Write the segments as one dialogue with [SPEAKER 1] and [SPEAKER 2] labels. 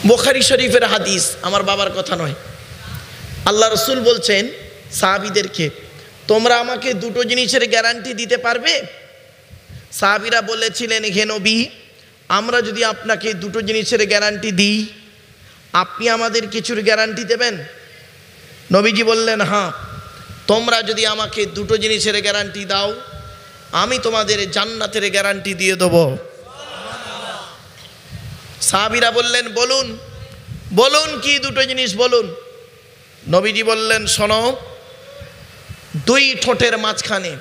[SPEAKER 1] বুখারী শরীফের হাদিস, আমার বাবার কথা নয়। আল্লাহ রসুল বলছেন সাহাবীদেরকে, তোমরা আমাকে দুটো জিনিসের গ্যারান্টি দিতে পারবে? সাহাবীরা বলেছিলেন, হে নবী, আমরা যদি আপনাকে দুটো জিনিসের গ্যারান্টি দিই, আপনি আমাদের কিছুর গ্যারান্টি দেবেন? নবীজি বললেন, হ্যাঁ, তোমরা যদি আমাকে দুটো জিনিসের গ্যারান্টি দাও, আমি তোমাদের জান্নাতের গ্যারান্টি দিয়ে দেবো। সাহাবীরা বললেন, বলুন বলুন কি দুটো জিনিস বলুন। নবীজি বললেন, শোনো, দুই ঠোঁটের মাঝখানে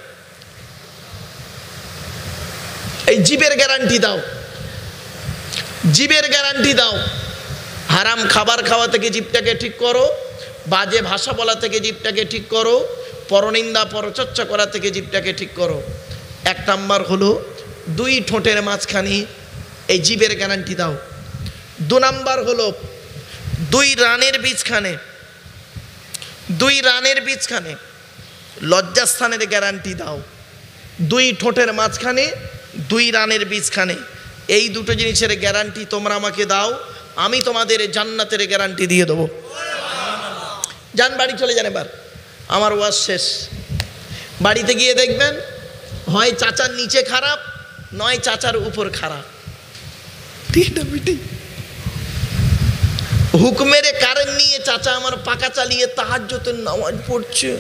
[SPEAKER 1] এই জিভের গ্যারান্টি দাও, জিভের গ্যারান্টি দাও। হারাম খাবার খাওয়া থেকে জিভটাকে ঠিক করো, বাজে ভাষা বলা থেকে জিভটাকে ঠিক করো, পরনিন্দা পরচর্চা করা থেকে জিভটাকে ঠিক করো। এক নাম্বার হলো দুই ঠোঁটের মাঝখানে এই জিভের গ্যারান্টি দাও। দু নাম্বার হলো দুই রানের বীজখানে লজ্জাস্থানের গ্যারান্টি দাও। দুই ঠোঁটের মাঝখানে দুই রানের বীজখানে, এই দুটো জিনিসের গ্যারান্টি তোমরা আমাকে দাও, আমি তোমাদের জান্নাতের গ্যারান্টি দিয়ে দেবো। যান বাড়ি চলে যান, এবার আমার ওয়াজ শেষ। বাড়িতে গিয়ে দেখবেন হয় চাচার নিচে খারাপ, নয় চাচার উপর খারাপ। ঠিক না বেটি? হুকুমের কারেন্ট নিয়ে চাচা আমার পাকা চালিয়ে তাহাজ্জুদের নামাজ পড়ছে,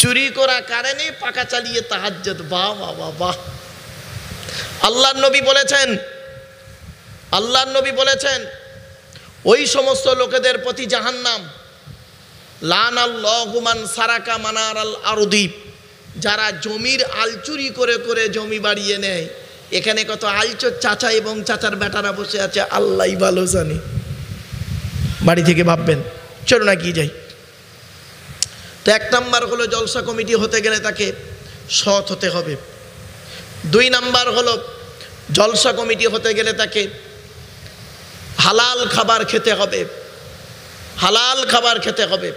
[SPEAKER 1] চুরি করা কারেন্টে পাকা চালিয়ে তাহাজ্জুদ। বাহ বাহ বাহ বাহ। আল্লাহর নবী বলেছেন ওই সমস্ত লোকেদের প্রতি জাহান্নাম, লানাল্লাহু মান সারাকা মানারাল আরদি, যারা জমির আল চুরি করে করে জমি বাড়িয়ে নেয়। এখানে কত আলচোর চাচা এবং চাচার বেটারা বসে আছে, আল্লাহই ভালো জানে। বাড়ি থেকে ভাববেন, চলো না কি যাই। তো এক নাম্বার হলো জলসা কমিটি হতে গেলে তাকে সৎ হতে হবে। দুই নাম্বার হলো জলসা কমিটি হতে গেলে তাকে হালাল খাবার খেতে হবে, হালাল খাবার খেতে হবে।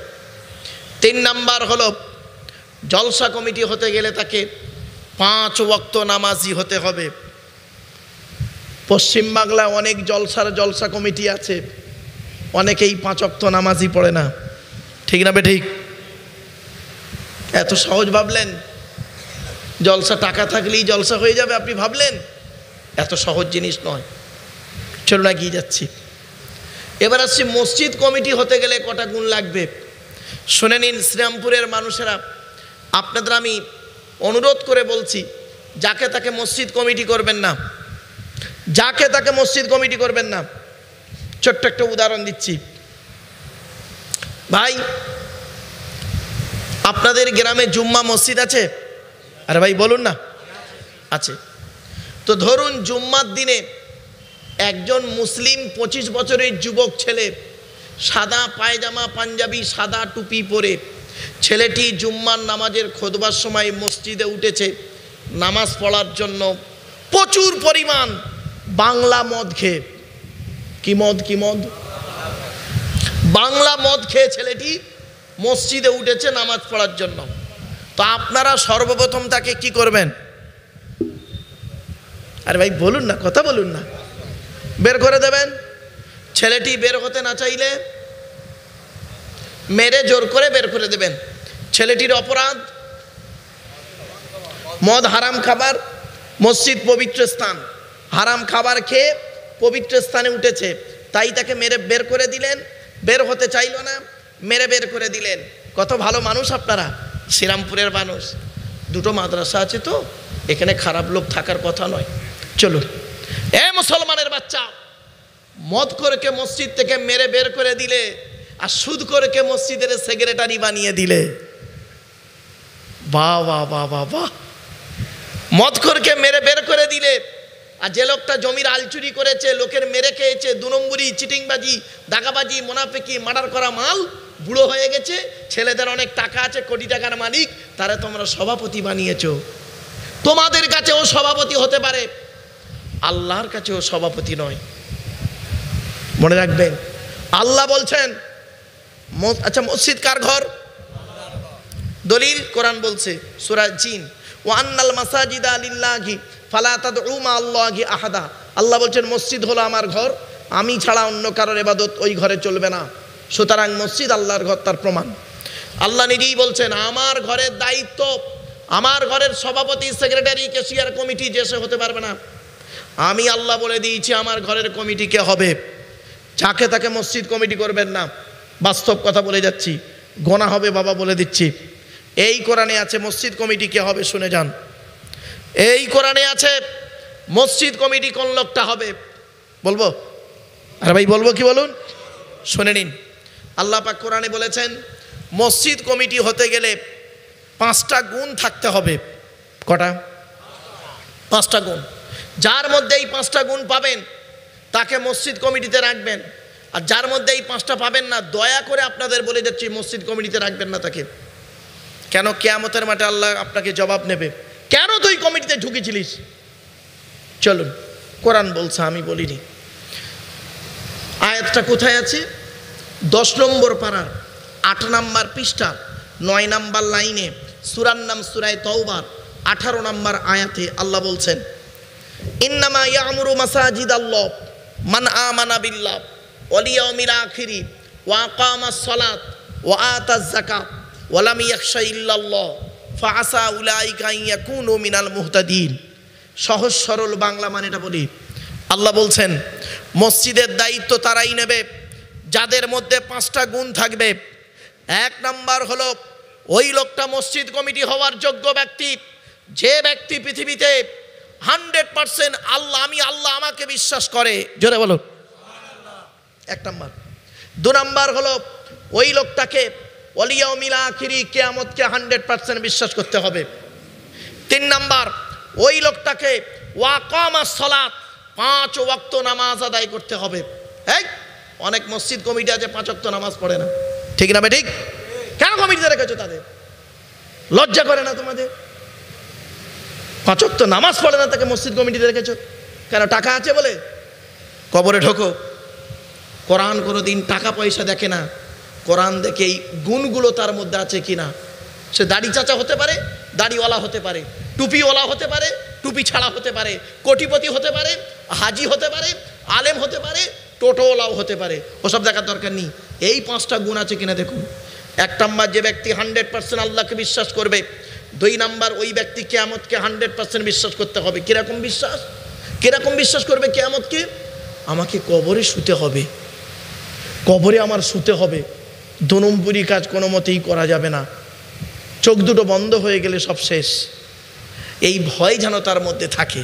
[SPEAKER 1] তিন নাম্বার হলো জলসা কমিটি হতে গেলে তাকে 5 ওয়াক্ত নামাজি হতে হবে। পশ্চিমবাংলায় অনেক জলসা কমিটি আছে, অনেকেই 5 ওয়াক্ত নামাজি পড়ে না। ঠিক না বেঠিক? এত সহজ ভাবলেন জলসা, টাকা থাকলেই জলসা হয়ে যাবে, আপনি ভাবলেন? এত সহজ জিনিস নয়। চলুন এগিয়ে যাচ্ছি। এবার আসছি মসজিদ কমিটি হতে গেলে কটা গুণ লাগবে শুনে নিন। শ্রীরামপুরের মানুষেরা, আপনাদের আমি অনুরোধ করে বলছি, যাকে তাকে মসজিদ কমিটি করবেন না, যাকে তাকে মসজিদ কমিটি করবেন না। ছোট্ট একটা উদাহরণ দিচ্ছি। ভাই, আপনাদের গ্রামে জুম্মা মসজিদ আছে? আরে ভাই বলুন না, আছে। তো ধরুন জুম্মার দিনে একজন মুসলিম 25 বছরের যুবক ছেলে, সাদা পায়জামা পাঞ্জাবি সাদা টুপি পরে, ছেলেটি জুম্মার নামাজের খুতবার সময় মসজিদে উঠেছে নামাজ পড়ার জন্য। প্রচুর পরিমাণ বাংলা মদ খেয়ে, কি মদ বাংলা মদ খেয়ে ছেলেটি মসজিদে উঠেছে নামাজ পড়ার জন্য। তো আপনারা সর্বপ্রথম তাকে কি করবেন? আরে ভাই বলুন না, কথা বলুন না। বের করে দেবেন। ছেলেটি বের হতে না চাইলে মেরে জোর করে বের করে দেবেন। ছেলেটির অপরাধ, মদ হারাম খাবার, মসজিদ পবিত্র স্থান, হারাম খাবার খেয়ে পবিত্র স্থানে উঠেছে, তাই তাকে মেরে বের করে দিলেন। বের হতে চাইল না, মেরে বের করে দিলেন। কত ভালো মানুষ আপনারা, শ্রীরামপুরের মানুষ। দুটো মাদ্রাসা আছে তো, এখানে খারাপ লোক থাকার কথা নয়। চলুন, এ মুসলমানের বাচ্চা, মদ করে মসজিদ থেকে মেরে বের করে দিলে, আর সুদ করে মসজিদের সেক্রেটারি বানিয়ে দিলে। বাহ বাহ বাহ বাহ বাহ। মদ করে মেরে বের করে দিলে, আর যে লোকটা জমির আল চুরি করেছে, লোকের মেরে খেয়েছে, 2 নম্বরি চিটিংবাজি দাগাবাজি মুনাফিকি মার্ডার করা মাল, বুড়ো হয়ে গেছে, ছেলেদের অনেক টাকা আছে, কোটি টাকার মালিক, তারা তোমরা সভাপতি বানিয়েছো। তোমাদের কাছে ও সভাপতি হতে পারে, আল্লাহর কাছে ও সভাপতি নয়। মনে রাখবেন, আল্লাহ বলছেন, আচ্ছা মসজিদ কার ঘর? দলিল কোরআন বলছে সূরা জিন, ওয়া আন্নাল মাসাজিদা লিল্লাহি ফালা তাদউ মা আল্লাহি আহাদা। আল্লাহ বলছেন মসজিদ হলো আমার ঘর, আমি ছাড়া অন্য কারোর ইবাদত ওই ঘরে চলবে না। সুতরাং মসজিদ আল্লাহর ঘর, তার প্রমাণ আল্লাহ নিজেই বলছেন আমার ঘরের দায়িত্ব, আমার ঘরের সভাপতি, সেক্রেটারি, ক্যাশিয়ার কমিটি যে সে হতে পারবে না। আমি আল্লাহ বলে দিয়েছি আমার ঘরের কমিটি কে হবে, যাকে তাকে মসজিদ কমিটি করবেন না। বাস্তব কথা বলে যাচ্ছি, গোনা হবে বাবা বলে দিচ্ছি। এই কোরআনে আছে মসজিদ কমিটি কে হবে, শুনে যান। এই কোরআনে আছে মসজিদ কমিটি কোন লোকটা হবে, বলবো? আরে ভাই বলবো কি, বলুন, শুনে নিন। আল্লাহ পাক কোরআনে বলেছেন মসজিদ কমিটি হতে গেলে 5টা গুণ থাকতে হবে। কটা? 5টা গুণ। যার মধ্যে এই 5টা গুণ পাবেন তাকে মসজিদ কমিটিতে রাখবেন, আর যার মধ্যে এই 5টা পাবেন না, দয়া করে আপনাদের বলে যাচ্ছি মসজিদ কমিটিতে রাখবেন না তাকে। কেন? কিয়ামতের মাঠে আল্লাহ আপনাকে জবাব নেবে, কেন তুই কমিটিতে ঢুকেছিলিস? চলুন, কোরআন বলছে, আমি বলিনি। আয়াতটা কোথায় আছে? 10 নম্বর পারার 8 নম্বর পৃষ্ঠা 9 নম্বর লাইনে, সূরার নাম সূরা তাওবা 18 নম্বর আয়াতে আল্লাহ বলছেন ইন্নামা ইয়ামুরু মাসাজিদাল্লাহ মান আমানা বিল্লাহ ওয়াল ইয়াউমিল আখির ওয়া আকামাস সালাত ওয়া আতাজ যাকাত ওয়া লাম ইয়াখশা ইল্লাল্লাহ ফাআসা উলাইকা ইয়াকুনু মিনাল মুহতাদিন। সহজ সরল বাংলা মানেটা বলি, আল্লাহ বলছেন মসজিদের দায়িত্ব তারাই নেবে যাদের মধ্যে 5টা গুণ থাকবে। 1 নাম্বার হলো ওই লোকটা মসজিদ কমিটি হওয়ার যোগ্য ব্যক্তি, যে ব্যক্তি পৃথিবীতে 100% আল্লাহ, আমি আল্লাহ আমাকে বিশ্বাস করে, জোরে বলো 1 নাম্বার। 2 নাম্বার হলো ওই লোকটাকে ওয়াল ইয়াউমিল আখির, কিয়ামতকে 100% বিশ্বাস করতে হবে। 3 নাম্বার ওই লোকটাকে ওয়া কামাস সালাত, 5 ওয়াক্ত নামাজ আদায় করতে হবে। এই অনেক মসজিদ কমিটি আছে 5 ওয়াক্ত নামাজ পড়ে না, ঠিক না? ঠিক। কেন কমিটিতে রেখেছো তাদের? লজ্জা করে না তোমাদের? 5 ওয়াক্ত নামাজ পড়ে না, তাকে মসজিদ কমিটিতে রেখেছো কেন? টাকা আছে বলে? কবরে ঢোকো। কোরআন কোনোদিন টাকা পয়সা দেখে না, কোরআন দেখে এই গুণগুলো তার মধ্যে আছে কিনা। সে দাড়ি চাচা হতে পারে, দাড়িওয়ালা হতে পারে, টুপিওয়ালা হতে পারে, টুপি ছাড়া হতে পারে, কোটিপতি হতে পারে, হাজি হতে পারে, আলেম হতে পারে, টোটোওয়ালাও হতে পারে, ওসব দেখার দরকার নেই। এই 5টা গুণ আছে কিনা দেখুন। 1 নাম্বার যে ব্যক্তি 100% আল্লাহকে বিশ্বাস করবে। 2 নাম্বার ওই ব্যক্তি কিয়ামতকে 100% বিশ্বাস করতে হবে। কিরকম বিশ্বাস? কিরকম বিশ্বাস করবে কিয়ামতকে? আমাকে কবরে শুতে হবে, কবরে আমার শুতে হবে, 2 নম্বরি কাজ কোনো মতেই করা যাবে না, চোখ দুটো বন্ধ হয়ে গেলে সব শেষ, এই ভয় যেন তার মধ্যে থাকে।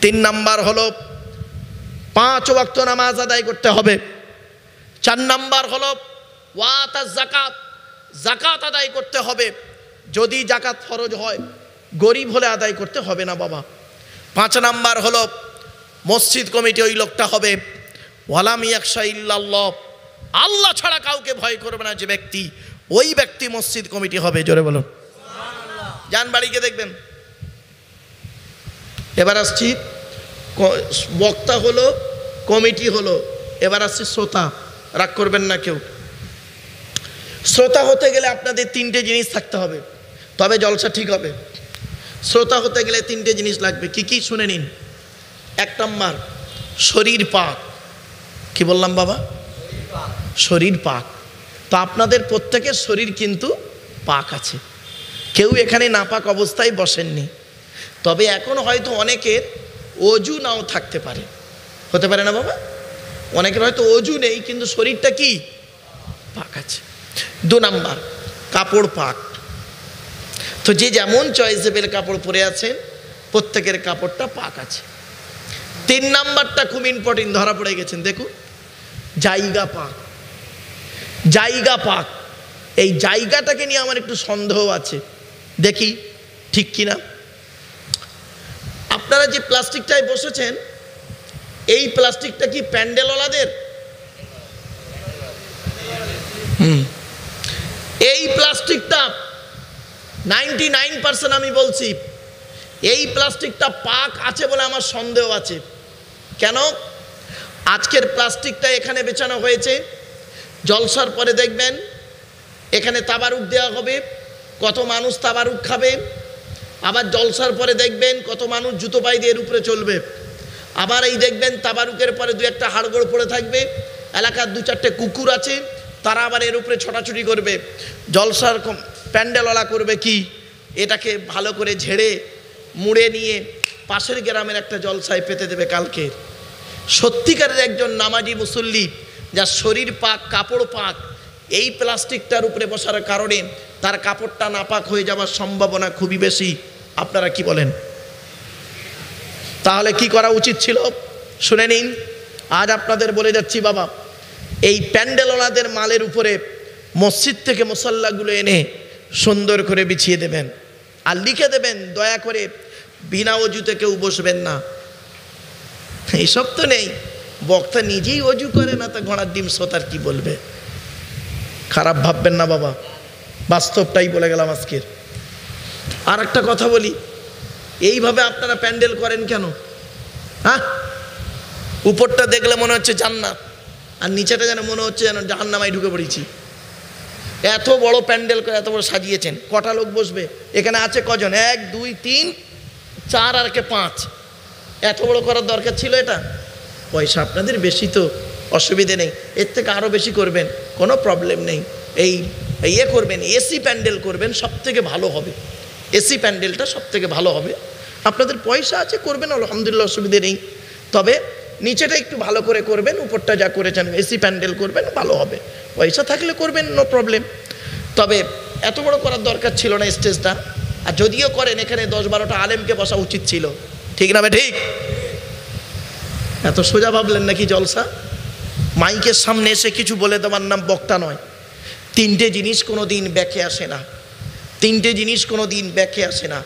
[SPEAKER 1] 3 নাম্বার হলো 5 ওয়াক্ত নামাজ আদায় করতে হবে। 4 নাম্বার হলো ওয়াতাজ যাকাত, যাকাত আদায় করতে হবে। যদি যাকাত ফরজ হয়, গরিব হলে আদায় করতে হবে না বাবা। 5 নাম্বার হলো মসজিদ কমিটি ওই লোকটা হবে ওয়ালাম ইয়াখশা ইল্লাল্লাহ, আল্লাহ ছাড়া কাউকে ভয় করবে না যে ব্যক্তি, ওই ব্যক্তি মসজিদ কমিটি হবে। জোরে বলো সুবহানাল্লাহ। যান বাড়িকে দেখবেন। এবার আসছি, বক্তা হলো, কমিটি হলো, এবার আসছি শ্রোতা। রাগ করবেন না কেউ। শ্রোতা হতে গেলে আপনাদের 3টে জিনিস থাকতে হবে, তবে জলসা ঠিক হবে। শ্রোতা হতে গেলে 3টে জিনিস লাগবে। কি কি শুনে নিন। 1 নাম্বার শরীর পাক। কি বললাম বাবা? শরীর পাক। তো আপনাদের প্রত্যেকের শরীর কিন্তু পাক আছে, কেউ এখানে নাপাক অবস্থায় বসেননি। তবে এখন হয়তো অনেকের অজু নাও থাকতে পারে, হতে পারে না বাবা? অনেকের হয়তো অজু নেই কিন্তু শরীরটা কি পাক আছে। 2 নাম্বার কাপড় পাক। তো যে যেমন চয়েসেবল কাপড় পরে আছেন প্রত্যেকের কাপড়টা পাক আছে। 3 নাম্বারটা খুব ইম্পর্টেন্ট, ধরা পড়ে গেছেন, দেখুন, জায়গা পাক। জায়গা পাক, এই জায়গাটাকে নিয়ে আমার একটু সন্দেহ আছে, দেখি ঠিক কিনা। আপনারা যে প্লাস্টিকটায় বসেছেন, এই প্লাস্টিকটা কি প্যান্ডেলওয়ালাদের? এই প্লাস্টিকটা 99% আমি বলছি এই প্লাস্টিকটা পাক আছে বলে আমার সন্দেহ আছে। কেন? আজকের প্লাস্টিকটা এখানে বেচানো হয়েছে, জলসার পরে দেখবেন এখানে তাবারুক দেওয়া হবে, কত মানুষ তাবারুক খাবে। আবার জলসার পরে দেখবেন কত মানুষ জুতো পায়ে দিয়ে এর উপরে চলবে। আবার এই দেখবেন তাবারুকের পরে দু একটা হাড়গোড় পড়ে থাকবে, এলাকার দু চারটে কুকুর আছে, তারা আবার এর উপরে ছোটাছুটি করবে। জলসার প্যান্ডেলওয়ালা করবে কি, এটাকে ভালো করে ঝেড়ে মুড়ে নিয়ে পাশের গ্রামের একটা জলসায় পেতে দেবে কালকে। সত্যিকারের একজন নামাজি মুসল্লি, যার শরীর পাক কাপড় পাক, এই প্লাস্টিকটার উপরে বসার কারণে তার কাপড়টা নাপাক হয়ে যাওয়ার সম্ভাবনা খুবই বেশি। আপনারা কি বলেন? তাহলে কি করা উচিত ছিল শুনে নিন। আজ আপনাদের বলে যাচ্ছি বাবা, এই প্যান্ডেলওয়ালাদের মালের উপরে মসজিদ থেকে মুসাল্লাগুলো এনে সুন্দর করে বিছিয়ে দেবেন, আর লিখে দেবেন দয়া করে বিনা অজুতে কেউ বসবেন না। এইসব তো নেই, বক্তা নিজেই অজু করে না, তা ঘোড়ার ডিম সোতার কি বলবে? খারাপ ভাববেন না বাবা, বাস্তবটাই বলে গেলাম আজকের। আর একটা কথা বলি, এইভাবে আপনারা প্যান্ডেল করেন কেন? হ্যাঁ, উপরটা দেখলে মনে হচ্ছে জান্নাত, আর নিচেটা যেন মনে হচ্ছে যেন জাহান্নামায় ঢুকে পড়েছি। এত বড় প্যান্ডেল করে এত বড় সাজিয়েছেন, কটা লোক বসবে? এখানে আছে কজন? 1 2 3 4 আর কে 5। এত বড় করার দরকার ছিল এটা? পয়সা আপনাদের বেশি তো, অসুবিধে নেই, এর থেকে আরও বেশি করবেন, কোনো প্রবলেম নেই। ইয়ে করবেন, এসি প্যান্ডেল করবেন, সব থেকে ভালো হবে। এসি প্যান্ডেলটা সব থেকে ভালো হবে। আপনাদের পয়সা আছে, করবেন, আলহামদুলিল্লাহ, অসুবিধে নেই। তবে নিচেটা একটু ভালো করে করবেন, উপরটা যা করেছেন এসি প্যান্ডেল করবেন, ভালো হবে। পয়সা থাকলে করবেন, নো প্রবলেম। তবে এত বড় করার দরকার ছিল না স্টেজটা। আর যদিও করেন, এখানে 10-12টা আলেমকে বসা উচিত ছিল, ঠিক না? ঠিক। এত সোজা ভাবলেন নাকি জলসা? মাইকের সামনে এসে কিছু বলে দেওয়ার নাম বক্তা নয়। 3টে জিনিস কোনো দিন ব্যাকে আসে না, 3টে জিনিস কোনো দিন ব্যাকে আসে না,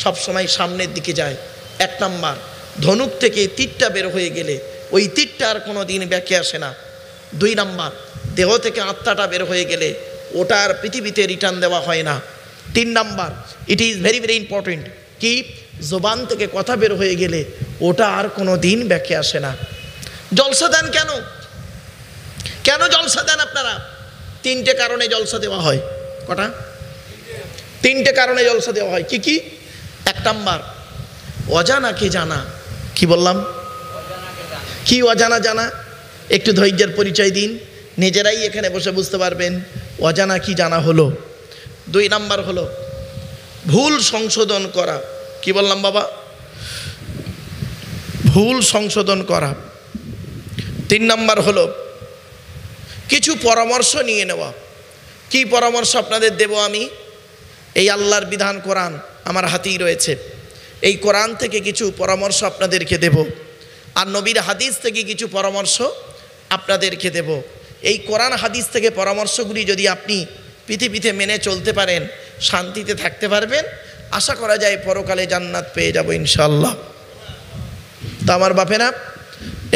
[SPEAKER 1] সবসময় সামনের দিকে যায়। 1 নাম্বার, ধনুক থেকে তীরটা বের হয়ে গেলে ওই তীরটা আর কোনো দিন ব্যাকে আসে না। 2 নাম্বার, দেহ থেকে আত্মাটা বের হয়ে গেলে ওটা আর পৃথিবীতে রিটার্ন দেওয়া হয় না। 3 number, it is very very important, কি জবান থেকে কথা বের হয়ে গেলে ওটা আর কোনো দিন ব্যাকে আসে না। জলসা দেন কেন? কেন জলসা দেন আপনারা? 3টে কারণে জলসা দেওয়া হয়। কটা? 3টে কারণে জলসা দেওয়া হয়। কি কি? 1 নাম্বার, অজানাকে জানা। কি বললাম? কি অজানা জানা? একটু ধৈর্যের পরিচয় দিন, নিজেরাই এখানে বসে বুঝতে পারবেন অজানা কি জানা হলো। 2 নাম্বার হলো ভুল সংশোধন করা। কি বললাম বাবা? ভুল সংশোধন করা। 3 নাম্বার হলো কিছু পরামর্শ নিয়ে নেওয়া। কি পরামর্শ আপনাদের দেব আমি? এই আল্লাহর বিধান কোরআন আমার হাতেই রয়েছে, এই কোরআন থেকে কিছু পরামর্শ আপনাদেরকে দেব, আর নবীর হাদিস থেকে কিছু পরামর্শ আপনাদেরকে দেব। এই কোরআন হাদিস থেকে পরামর্শগুলি যদি আপনি পৃথিবীতে মেনে চলতে পারেন, শান্তিতে থাকতে পারবেন, আশা করা যায় পরকালে জান্নাত পেয়ে যাব ইনশাআল্লাহ। তা আমার বাপেরা,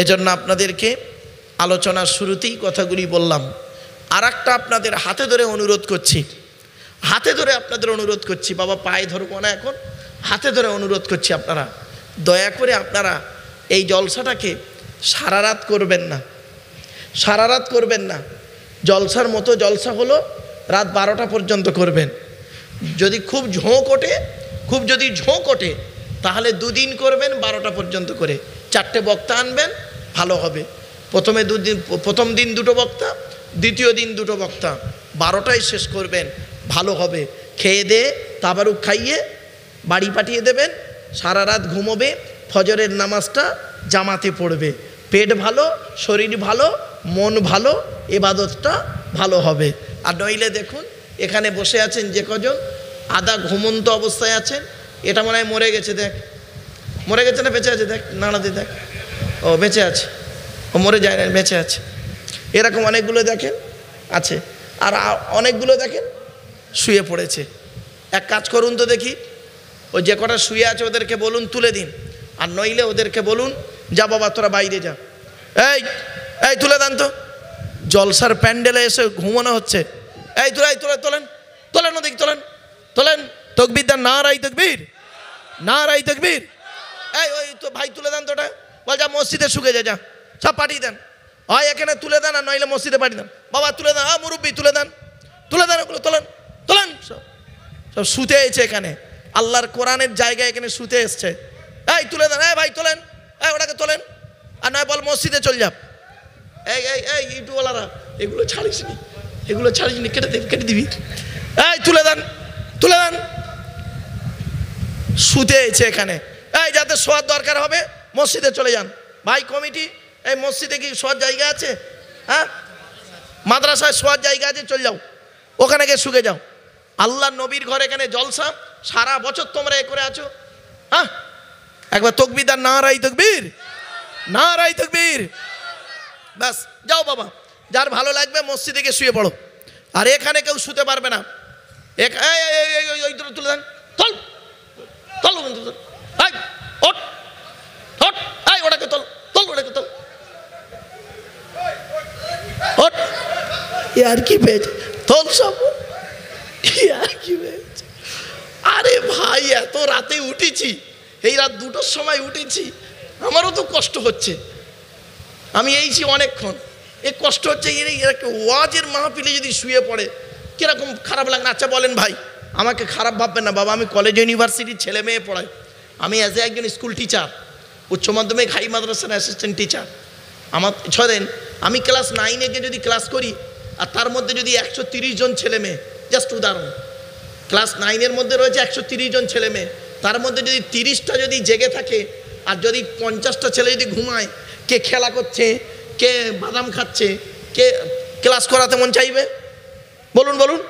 [SPEAKER 1] এজন্য আপনাদেরকে আলোচনার শুরুতেই কথাগুলি বললাম। আর একটা আপনাদের হাতে ধরে অনুরোধ করছি, হাতে ধরে আপনাদের অনুরোধ করছি, বাবা পায়ে ধরবো না এখন, হাতে ধরে অনুরোধ করছি, আপনারা দয়া করে আপনারা এই জলসাটাকে সারা রাত করবেন না, সারা রাত করবেন না। জলসার মতো জলসা হলো রাত 12টা পর্যন্ত করবেন। যদি খুব ঝোঁক ওঠে, খুব যদি ঝোঁক ওঠে, তাহলে 2 দিন করবেন 12টা পর্যন্ত করে, 4টে বক্তা আনবেন, ভালো হবে। প্রথম দিন 2টো বক্তা, দ্বিতীয় দিন 2টো বক্তা, 12টায় শেষ করবেন, ভালো হবে। খেয়ে দিয়ে তাবারুক খাইয়ে বাড়ি পাঠিয়ে দেবেন, সারা রাত ঘুমোবে, ফজরের নামাজটা জামাতে পড়বে, পেট ভালো, শরীর ভালো, মন ভালো, ইবাদতটা ভালো হবে। আর নইলে দেখুন এখানে বসে আছেন যে কজন, আধা ঘুমন্ত অবস্থায় আছেন, এটা মনে হয় মরে গেছে, দেখ মরে গেছে না বেঁচে আছে, দেখ নাড়াতে দেখ, ও বেঁচে আছে, ও মরে যায় না, বেঁচে আছে। এরকম অনেকগুলো দেখেন আছে, আর অনেকগুলো দেখেন শুয়ে পড়েছে। এক কাজ করুন তো দেখি, ওই যে কটা শুয়ে আছে ওদেরকে বলুন তুলে দিন, আর নইলে ওদেরকে বলুন যা বাবা তোরা বাইরে যা, এই এই তুলে দেন তো, জলসার প্যান্ডেলে এসে ঘুমানো হচ্ছে, এই তোলেন তোলেন ওদিকে তোলেন তোলেন, তকবীর দেন, নারাই তকবীর, নারাই তকবীর। এই ওই তো ভাই তুলে দেন তো, ওটা বল যা মসজিদে শুকে যা, সব পাঠিয়ে দেন, হয় এখানে তুলে দেন, আর নইলে মসজিদে পাঠিয়ে দেন। বাবা তুলে দেন, মুরব্বী তুলে দেন, তুলে দেন, ওগুলো তোলেন তোলেন। সব শুতে এসেছে এখানে, আল্লাহর কোরআনের জায়গায় এখানে শুতে এসছে, এই তুলে দেন, এই ভাই তোলেন, ওটাকে তোলেন, আর নয় বল মসজিদে চল যাব। এই এই এই ইউটিউবওয়ালারা এগুলো ছাড়িস নি, এগুলো ছাড়িস নি, কেটে দিবি। এই তুলে দেন, তুলে দেন। শুতে এসে এখানে, এই যাতে শোয়ার দরকার হবে মসজিদে চলে যান। ভাই কমিটি, এই মসজিদে কি শোয়ার জায়গা আছে? হ্যাঁ, মাদ্রাসায় শোয়ার জায়গা আছে, চল যাও ওখানে গিয়ে শুকে যাও। আল্লাহ নবীর ঘরে এখানে জলসা, সারা বছর তোমরা এ করে আছো। হ্যাঁ, একবার তকবীর আর নারাই তকবীর, নারাই তকবীর। ব্যাস যাও বাবা, যার ভালো লাগবে মসজিদে গিয়ে শুয়ে পড়ো। আর এখানে কেউ শুতে পারবে না। তুলে দেন, চল চল, ওঠ ওঠ, এই ওটাকে তোল, তোল ওটাকে তোল, ওঠ। আর কি পেয়েছে তোল সব, আর কি পেয়েছে। আরে ভাই এত রাতে উঠেছি, এই রাত 2টোর সময় উঠেছি, আমারও তো কষ্ট হচ্ছে। আমি এইছি অনেকক্ষণ, এ কষ্ট হচ্ছে। ওয়াজের মাহফিলে যদি শুয়ে পড়ে কিরকম খারাপ লাগে না? আচ্ছা বলেন ভাই, আমাকে খারাপ ভাববেন না বাবা, আমি কলেজ ইউনিভার্সিটির ছেলে মেয়ে পড়াই। আমি অ্যাজ এ একজন স্কুল টিচার, উচ্চ মাধ্যমিক হাই মাদ্রাসার অ্যাসিস্ট্যান্ট টিচার। আমার ধরেন আমি ক্লাস 9-এ গিয়ে যদি ক্লাস করি, আর তার মধ্যে যদি 130 জন ছেলে মেয়ে, জাস্ট উদাহরণ, ক্লাস 9-এর মধ্যে রয়েছে 130 জন ছেলে মেয়ে, তার মধ্যে যদি 30টা যদি জেগে থাকে, আর যদি 50টা ছেলে যদি ঘুমায়, কে খেলা করছে, কে বাদাম খাচ্ছে, কে ক্লাস করাতে মন চাইবে? বলুন বলুন,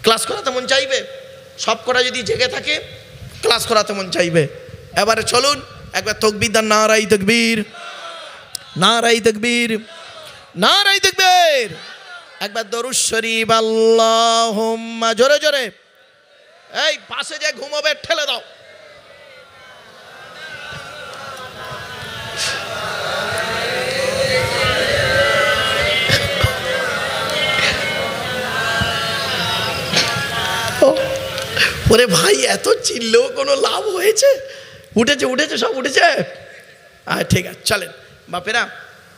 [SPEAKER 1] ক্লাস করাতে মন চাইবে? সব কটা যদি জেগে থাকে ক্লাস করাতে মন চাইবে। এবারে চলুন একবার তকবীর দান, নারাই তকবীর, নারাই তকবীর, নারাই তকবীর। একবার দরুদ শরীফ আল্লাহুম্মা, জোরে জোরে। এই পাশে যে ঘুমাবে ঠেলে দাও। ওরে ভাই এত চিল্লেও কোনো লাভ হয়েছে? উঠেছে উঠেছে, সব উঠেছে। ঠিক আছে চলেন বাপেরা,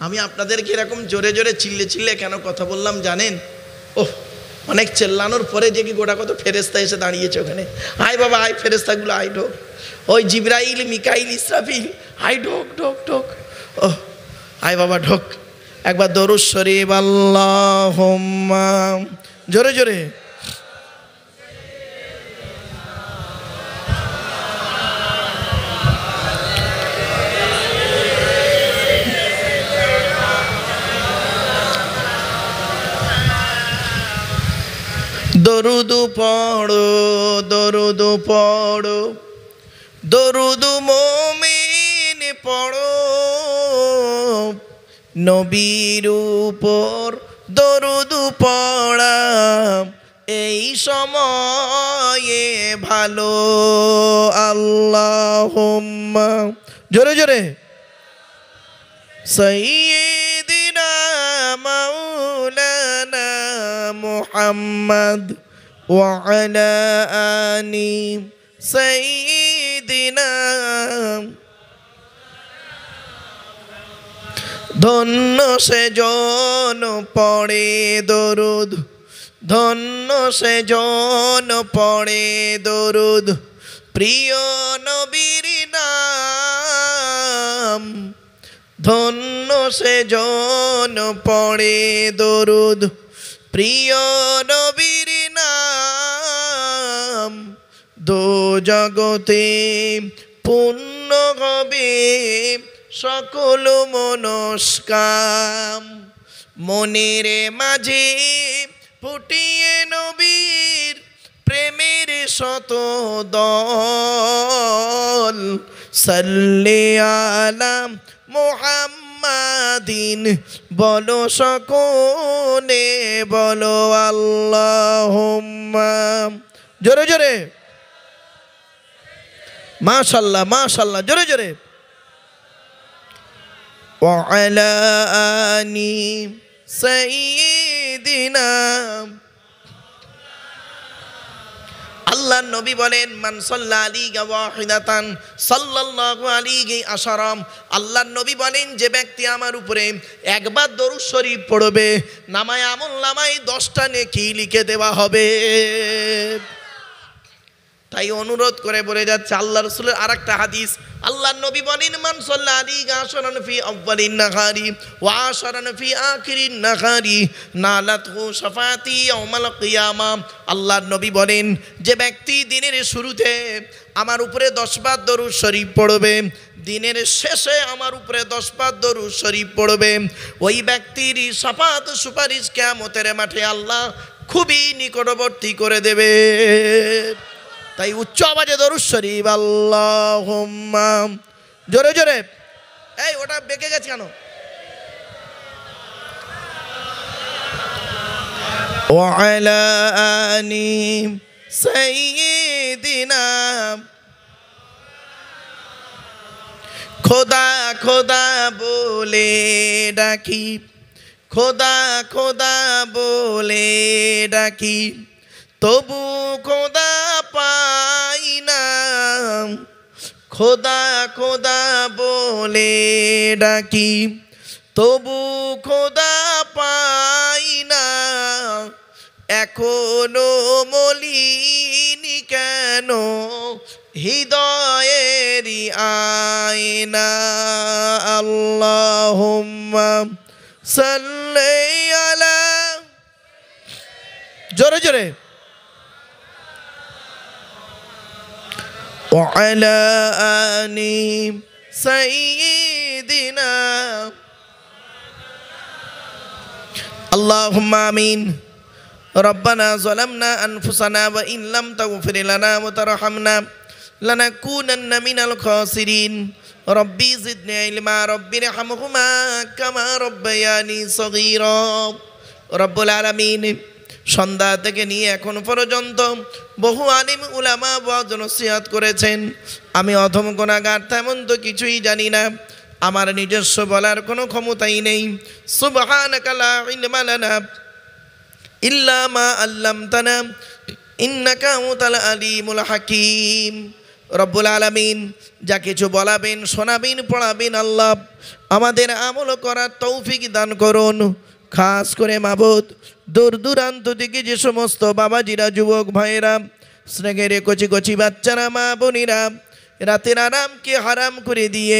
[SPEAKER 1] আমি আপনাদেরকে এরকম জোরে জোরে চিল্লে চিল্লে কেন কথা বললাম জানেন? ওহ, অনেক চেল্লানোর পরে যে কি গোটা কত ফেরেস্তা এসে দাঁড়িয়েছে ওখানে। আয় বাবা আয়, ফেরেস্তাগুলো আয় ঢোক। ওই জিবরাইল, মিকাইল, ইসরাফিল, আয় ঢোক ঢোক ঢোক। ওহ আয় বাবা ঢোক। একবার দরুদ শরীফ আল্লাহুম্মা, জোরে জোরে। দরুদ পড়ো, দরুদ পড়ো, দরুদ মুমিন পড়ো, নবীর উপর দরুদ পড়া এই সময়ে ভালো। আল্লাহুম্মা, জোরে জোরে। সাইয়্যিদিনা মাওলানা মুহাম্মদ ওয়া আলা আলি সাইয়্যিদিনা। ধন্য সেজন পড়ে দরুদ, ধন্য সেজন পড়ে দরুদ, প্রিয় নবীর নাম। ধন্য সেজন পড়ে দরুদ, প্রিয় নবীর নাম। দো জগতে পূর্ণ হবে সকল মনস্কাম। মনের মাঝে ফুটিয়ে নবীর প্রেমের শত দল। সাল্লি আলা মুহাম্মাদিন, বলো সকলে বলো আল্লাহুম্মা, জোরে জোরে। মাশাআল্লাহ মাশাআল্লাহ, জোরে জোরে। ওয়া আলা আলি সাইয়্যিদিনা। আল্লাহ নবী বলেন, মান সাল্লা আলাইহি ওয়াহিদাতান সাল্লাল্লাহু আলাইহি আশারাম। আল্লাহ নবী বলেন, যে ব্যক্তি আমার উপরে একবার দরুদ শরীফ পড়বে, নামায় আমল নামায় 10টা নেকি লিখে দেওয়া হবে। তাই অনুরোধ করে বলে যাচ্ছে আল্লাহ রাসূলের আরেকটা হাদিস, আল্লাহর নবী বলেন মান সাল্লা আলাইহি আশরান ফি আউয়ালিন নাহারি ওয়া আশরান ফি আখিরিন নাহারি নালাতহু শাফাতি ইয়াউমাল কিয়ামা। আল্লাহর নবী বলেন যে ব্যক্তি দিনের শুরুতে আমার উপরে 10 বার দরুদ শরীফ পড়বে, দিনের শেষে আমার উপরে 10 বার দরুদ শরীফ পড়বে, ওই ব্যক্তির শাফাত সুপারিশ কিয়ামতের মাঠে আল্লাহ খুবই নিকটবর্তী করে দেবে। তাই উচ্চ আওয়াজে দরুদ শরীফ আল্লাহুম্মা, জোরে জোরে। এই ওটা বেঁকে গেছে কেন? ওয়া আলা আলি সাইয়্যিদিনা, খোদা খোদা বলে ডাকি, খোদা খোদা বলে ডাকি, তবু খোদা পাই না, খোদা খোদা বলে ডাকি, তবু খোদা পাই না, এখনো মলিনি কেন হৃদয়েরই আয়না। আল্লাহুম্মা সাল্লি আলা, জোরে জোরে, ওয়া আলা আলি সাইয়্যিদিনা, আল্লাহুম্মা আমিন। রব্বানা যালামনা আনফুসানা ওয়া ইন লাম তাগফির লানা ওয়া তারহামনা লানাকুনান্না মিনাল খাসিরিন। রব্বি জিদনি ইলমা রব্বিরহামহুমা কামা রব্বায়ানি সগীরা। রব্বুল আলামিন, সন্ধ্যা থেকে নিয়ে এখন পর্যন্ত বহু আলিম উলামা ওয়াজ নসিহত করেছেন। আমি অধম গুনাহগার, তেমন তো কিছুই জানি না, আমার নিজস্ব বলার কোনো ক্ষমতাই নেই। সুবহানাকা লা ইলমা লানা ইল্লা মা আল্লামতানা ইন্নাকা আনতাল আলিমুল হাকিম। রব্বুল আলামিন, যা কিছু বলাবেন, শোনাবেন, পড়াবেন, আল্লাহ আমাদের আমল করার তৌফিক দান করুন। খাস করে মাবুদ, দূর দূরান্ত থেকে যে সমস্ত বাবাজিরা, যুবক ভাইয়েরা, স্নেহের কচি কচি বাচ্চারা, মা বোনেরা রাতের আরামকে হারাম করে দিয়ে,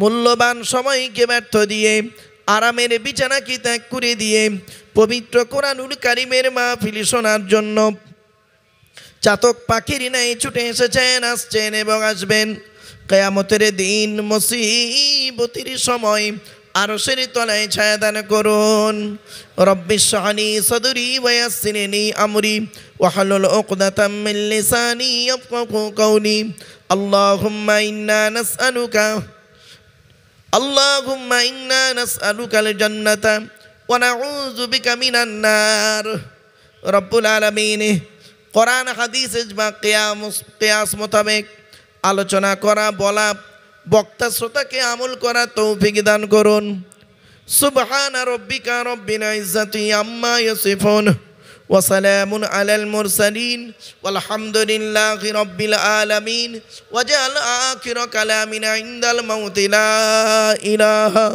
[SPEAKER 1] মূল্যবান সময়কে ব্যর্থ দিয়ে, আরামের বিছানাকে ত্যাগ করে দিয়ে পবিত্র কোরআনুল কারীমের মাহফিল শোনার জন্য চাতক পাখির ন্যায় ছুটে এসেছেন, আসছেন এবং আসবেন। কিয়ামতের দিন মুসিবতের সময় আরশের তলায় ছায়া দান করুন। রব্বিশ শাহনি সদরি ওয়া ইয়াসসিরনি আমরি ওয়াহলুল উকদাতাম মিন লিসানি ইয়াফকাহু কওলি। আল্লাহুম্মা ইন্না নাসআলুকা, আল্লাহুম্মা ইন্না নাসআলুকাল জান্নাতা ওয়া নাউযু বিকা মিনান নার। রব্বুল আলামিন, কোরআন হাদিস ইজমা কিয়াস মোতাবেক আলোচনা করা, বলা, বক্তা শ্রোতাকে আমল করা তৌফিক দান করুন। সুবহানা রাব্বিকা রাব্বিল ইজ্জাতি আম্মা ইয়াসিফুন ওয়া সালামুন আলাল মুরসালিন ওয়ালহামদুলিল্লাহি রাব্বিল আলামিন। ওয়াজআল আখির কালামিনা ইনদাল মাউতি লা ইলাহা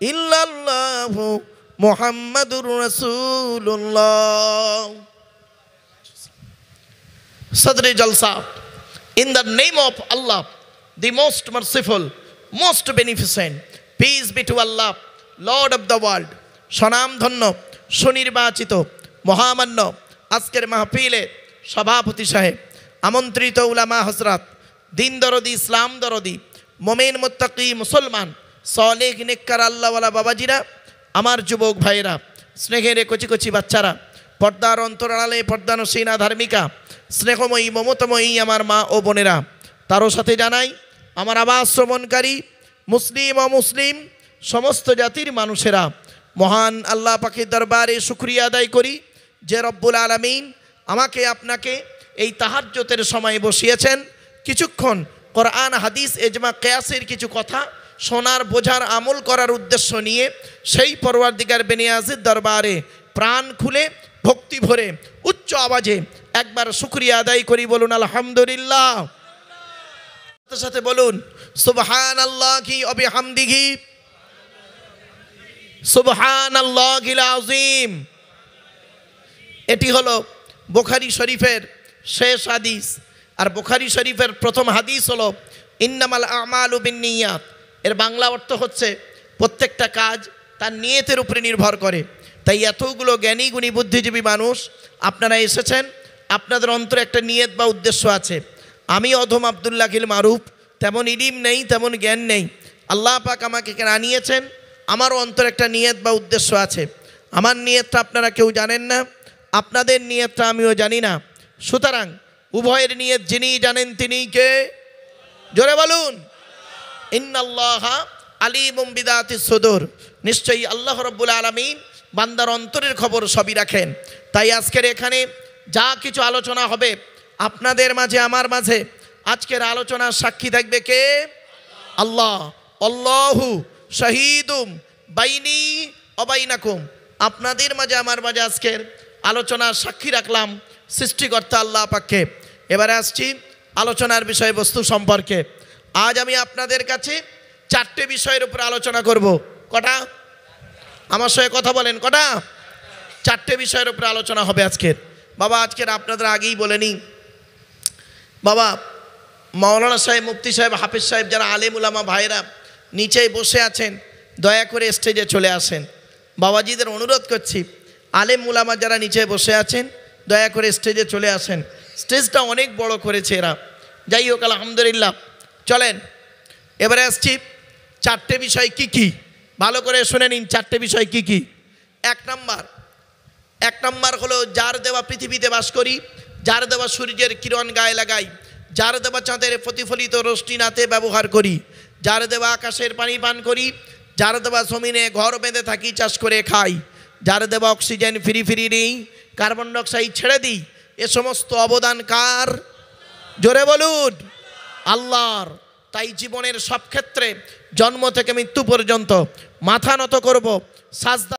[SPEAKER 1] ইল্লাল্লাহু মুহাম্মাদুর রাসূলুল্লাহ। Sadri Jalsa, in the name of Allah, the most merciful, most beneficent, peace be to Allah, Lord of the world. সনাম ধন্য, সুনির্বাচিত, মহামান্য আজকের মাহফিলে সভাপতি সাহেব, আমন্ত্রিত উলামা হযরত, দিন দরদি, ইসলাম দরদি, মুমিন মুত্তাকি মুসলমান, সালেহ নেককার আল্লাহওয়ালা বাবাজিরা, আমার যুবক ভাইয়েরা, স্নেহের কচি কচি বাচ্চারা, পর্দার অন্তরালে পর্দানসীনা ধার্মিকা, স্নেহময়ী মমতাময়ী আমার মা ও বোনেরা, তারও সাথে জানাই আমার আওয়াজ শ্রবণকারী মুসলিম অমুসলিম সমস্ত জাতির মানুষেরা, মহান আল্লাহ পাকের দরবারে শুকরিয়া আদায় করি যে রব্বুল আলামিন আমাকে আপনাকে এই তাহাজ্জুদের সময় বসিয়েছেন। কিছুক্ষণ কোরআন হাদিস ইজমা কিয়াসের কিছু কথা শোনার, বোঝার, আমল করার উদ্দেশ্য নিয়ে সেই পরওয়ারদিগার বেনিয়াজের দরবারে প্রাণ খুলে ভক্তি ভরে উচ্চ আওয়াজে একবার শুকরিয়া আদায় করি। বলুন আলহামদুলিল্লাহ। সাথে সাথে বলুন সুবহানাল্লাহি ওয়া বিহামদিহি সুবহানাল্লাহিল আযীম। এটি হলো বুখারী শরীফের শেষ হাদিস। আর বুখারী শরীফের প্রথম হাদিস হলো ইন্নামাল আমালু বিন্নিয়াত। এর বাংলা অর্থ হচ্ছে প্রত্যেকটা কাজ তার নিয়তের উপরে নির্ভর করে। তাই এতগুলো জ্ঞানী গুণী বুদ্ধিজীবী মানুষ আপনারা এসেছেন, আপনাদের অন্তরে একটা নিয়ত বা উদ্দেশ্য আছে। আমি অধম আব্দুল্লাহ খিল মারুফ, তেমন ইলিম নেই, তেমন জ্ঞান নেই। আল্লাহ পাক আমাকে এখানে আনিয়েছেন, আমারও অন্তরে একটা নিয়ত বা উদ্দেশ্য আছে। আমার নিয়তটা আপনারা কেউ জানেন না, আপনাদের নিয়তটা আমিও জানি না। সুতরাং উভয়ের নিয়ত যিনি জানেন তিনি কে? জোরে বলুন। ইন্নাল্লাহা আলিমুম বিদাতিস সুদূর। নিশ্চয়ই আল্লাহ রাব্বুল আলামিন বান্দার অন্তরের খবর সবই রাখেন। তাই আজকের এখানে যা কিছু আলোচনা হবে আপনাদের মাঝে আমার মাঝে, আজকের আলোচনার সাক্ষী থাকবে কে? আল্লাহ। আল্লাহু শাহীদুম বাইনি ওয়া বাইনাকুম। আপনাদের মাঝে আমার মাঝে আজকের আলোচনার সাক্ষী রাখলাম সৃষ্টিকর্তা আল্লাহ পাককে। এবারে আসছি আলোচনার বিষয়বস্তু সম্পর্কে। আজ আমি আপনাদের কাছে 4টে বিষয়ের উপর আলোচনা করব। কটা? আমার সঙ্গে কথা বলেন, কটা? 4টে বিষয়ের উপর আলোচনা হবে আজকের। বাবা আজকের আপনাদের আগেই বলে নিই, বাবা মাওলানা সাহেব, মুফতি সাহেব, হাফেজ সাহেব, যারা আলেম উলামা ভাইরা নিচেই বসে আছেন, দয়া করে স্টেজে চলে আসেন। বাবাজিদের অনুরোধ করছি, আলেম উলামা যারা নিচে বসে আছেন দয়া করে স্টেজে চলে আসেন। স্টেজটা অনেক বড় করেছে এরা, যাই হোক আলহামদুলিল্লাহ। চলেন এবারে আসছি 4টে বিষয় কি কি, ভালো করে শুনে নিন। 4টে বিষয় কি কি? এক নাম্বার হলো যার দেওয়া পৃথিবীতে বাস করি, যার দেওয়া সূর্যের কিরণ গায়ে লাগাই, যার দেওয়া চাঁদের প্রতিফলিত রশ্মি নাতে ব্যবহার করি, যার দেওয়া আকাশের পানি পান করি, যার দেওয়া জমিনে ঘর বেঁধে থাকি, চাষ করে খাই, যার দেওয়া অক্সিজেন ফ্রি ফ্রি নেই, কার্বন ডাইঅক্সাইড ছেড়ে দিই, এ সমস্ত অবদান কার? জোরে বলুন, আল্লাহর। তাই জীবনের সব ক্ষেত্রে জন্ম থেকে মৃত্যু পর্যন্ত মাথা নত করব, সাজদা